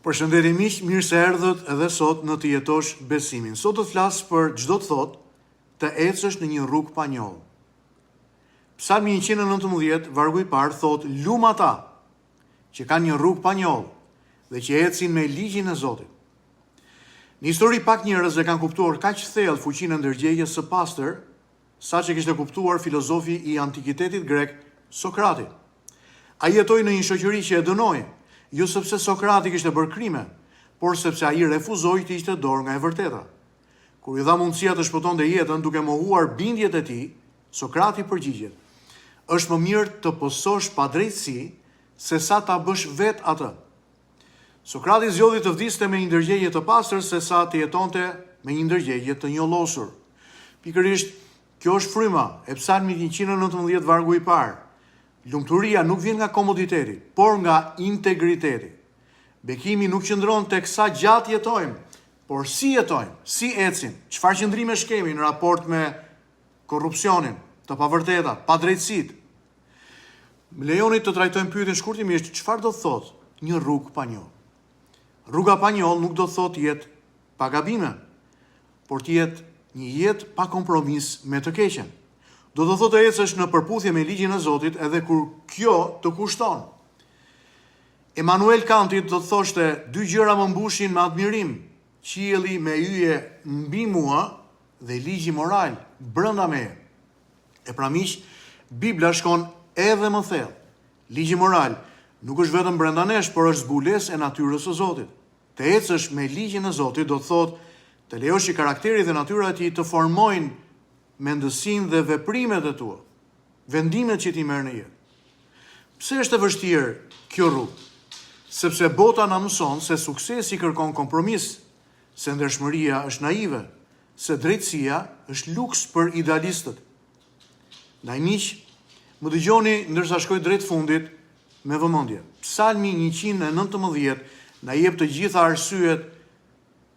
Përshëndetje miq, mirë se erdhët edhe sot në Të jetosh besimin. Sot do të flas për çdo të thotë të ecësh në një rrugë pa njollë. Psalmi 119, vargu i parë thotë: "Lum ata që kanë një rrugë pa njollë dhe që ecin me ligjin e Zotit." Në histori pak njerëz e kanë kuptuar kaq thellë fuqinë e ndërgjegjes së pastër, saqë kishte kuptuar filozofi i antikitetit grek Sokrati. Ai jetoi në një shoqëri që e dënoi, jo sepse Sokrati kishte bërë krime, por sepse ai refuzoi të ishte dorë nga e vërteta. Kur i dha mundësia të shpëtonte jetën duke mohuar bindjet e tij, Sokrati përgjigjet: "Është më mirë të pësosh pa drejtësi se sa ta bësh vet atë." Sokrati zgjodhi të vdiste me një ndërgjegje të pastër se sa të jetonte me një ndërgjegje të njollosur. Pikërisht, kjo është fryma e Psalmit 119 vargu i parë. Lumturia nuk vjen nga komoditeti, por nga integriteti. Bekimi nuk qëndron tek sa gjatë jetojmë, por si jetojmë, si ecim, çfarë qëndrimesh kemi në raport me korrupsionin, të pavërtetat, padrejtësitë. Më lejoni të trajtojmë pyetjen shkurtimisht: çfarë do thotë një rrugë pa njollë? Rruga pa njollë nuk do thotë jetë pa gabime, por të jetë një jetë pa kompromis me të keqen. Do të thotë të ecësh në përputhje me ligjin e Zotit edhe kur kjo të kushton. Immanuel Kanti do të thoshte: "Dy gjëra më mbushin me admirim, qielli me yje mbi mua dhe ligji moral brenda meje." E pra miq, Bibla shkon edhe më thellë. Ligji moral nuk është vetëm brenda nesh, por është zbulesë e natyrës së Zotit. Të ecësh me ligjin e Zotit do të thotë të lejosh që karakteri dhe natyra e tij të formojnë mendësinë dhe veprimet e tua, vendimet që ti merr në jetë. Pse është e vështirë kjo rrugë? Sepse bota na mëson se suksesi kërkon kompromis, se ndershmëria është naive, se drejtësia është luks për idealistët. Ndaj miq, më dëgjoni ndërsa shkoj drejt fundit me vëmendje. Psalmi 119 na jep të gjitha arsyet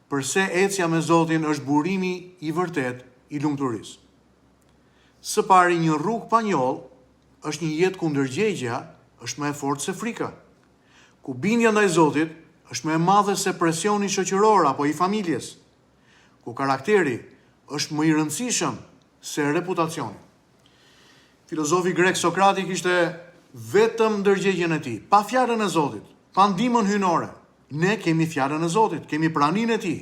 përse ecja me Zotin është burimi i vërtet i lumturisë. Së pari, një rrugë pa njollë është një jetë ku ndërgjegja është më e fortë se frika, ku bindja ndaj Zotit është më e madhe se presioni shoqëror apo i familjes, ku karakteri është më i rëndësishëm se reputacioni. Filozofi grek Sokrati kishte vetëm ndërgjegjen e tij, pa fjalën e Zotit, pa ndihmën hyjnore. Ne kemi fjalën e Zotit, kemi praninë e tij.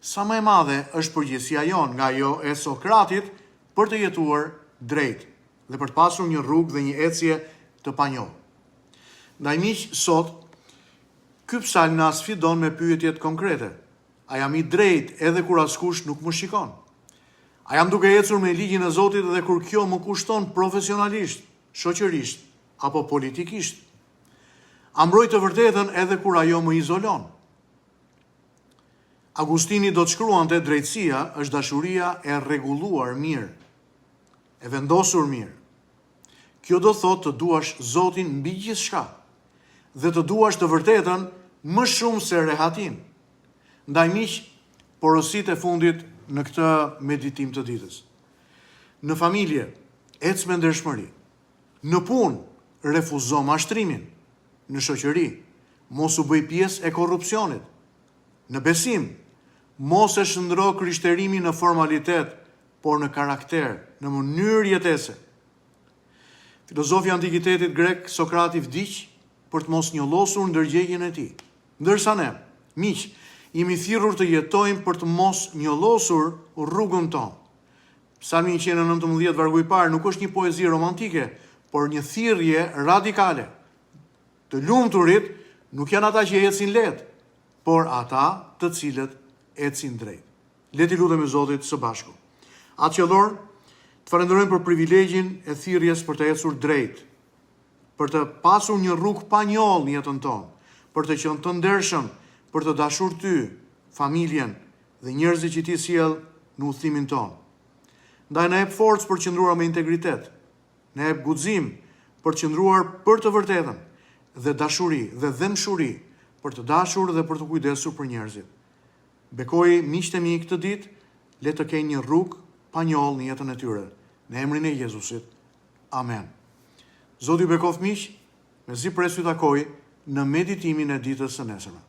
Sa më e madhe është përgjegjësia jonë nga ajo e Sokratit për të jetuar drejt dhe për të pasur një rrugë dhe një ecje të panjohur. Ndaj miq, sot ky psalm na sfidon me pyetjet konkrete. A jam i drejt edhe kur askush nuk më shikon? A jam duke ecur me ligjin e Zotit edhe kur kjo më kushton profesionalisht, shoqërisht apo politikisht? A mbroj të vërtetën edhe kur ajo më izolon? Agustini do të shkruante: drejtësia është dashuria e rregulluar mirë, e vendosur mirë. Kjo do thotë të duash Zotin mbi gjithçka dhe të duash të vërtetën më shumë se rehatin. Ndaj miq, porositë e fundit në këtë meditim të ditës. Në familje, ec me ndershmëri. Në punë, refuzo mashtrimin. Në shoqëri, mos u bëj pjesë e korrupsionit. Në besim, mos e shndro krishterimin në formalitet, por në karakter, në mënyrë jetese. Filozofi i antikitetit grek Sokrati vdiq për të mos njollosur ndërgjegjen e tij. Ndërsa ne, miq, jemi thirrur të jetojmë për të mos njollosur rrugën tonë. Psalmi 119 vargu i parë nuk është një poezi romantike, por një thirrje radikale. Të lumturit nuk janë ata që ecin lehtë, por ata të cilët ecin drejt. Le t'i lutemi Zotit së bashku. Atë qellor, të falenderojmë për privilegjin e thirrjes për të ecur drejt, për të pasur një rrugë pa njollë në jetën tonë, për të qenë të ndershëm, për të dashur ty, familjen dhe njerëzit që ti sjell në udhëtimin tonë. Ndaj na jep forcë për të qëndruar me integritet, na jep guxim për të qëndruar për të vërtetën dhe dashuri dhe dëmshuri për të dashur dhe për të kujdesur për njerëzit. Bekoj miqtë e mi këtë ditë, le të kenë një rrugë pa njollë në jetën e tyre. Në emrin e Jezusit. Amen. Zoti ju bekoft miq, mezi pres ju takoj në meditimin e ditës së nesërme.